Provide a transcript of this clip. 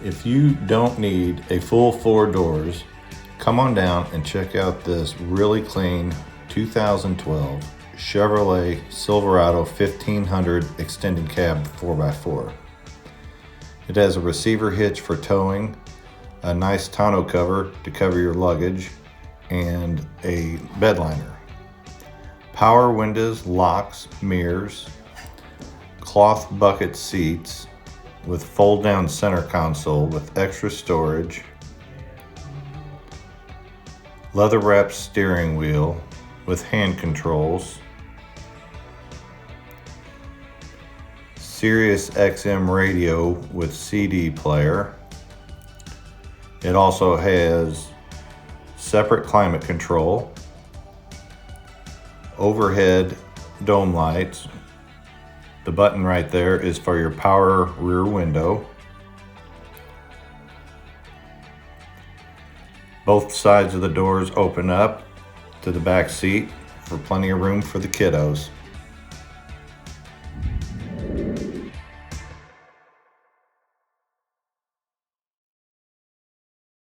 If you don't need a full 4 doors, come on down and check out this really clean 2012 Chevrolet Silverado 1500 extended cab 4x4. It has a receiver hitch for towing, a nice tonneau cover to cover your luggage, and a bed liner. Power windows, locks, mirrors, cloth bucket seats with fold down center console with extra storage, leather wrapped steering wheel with hand controls, Sirius XM radio with CD player. It also has separate climate control, overhead dome lights. The button right there is for your power rear window. Both sides of the doors open up to the back seat for plenty of room for the kiddos.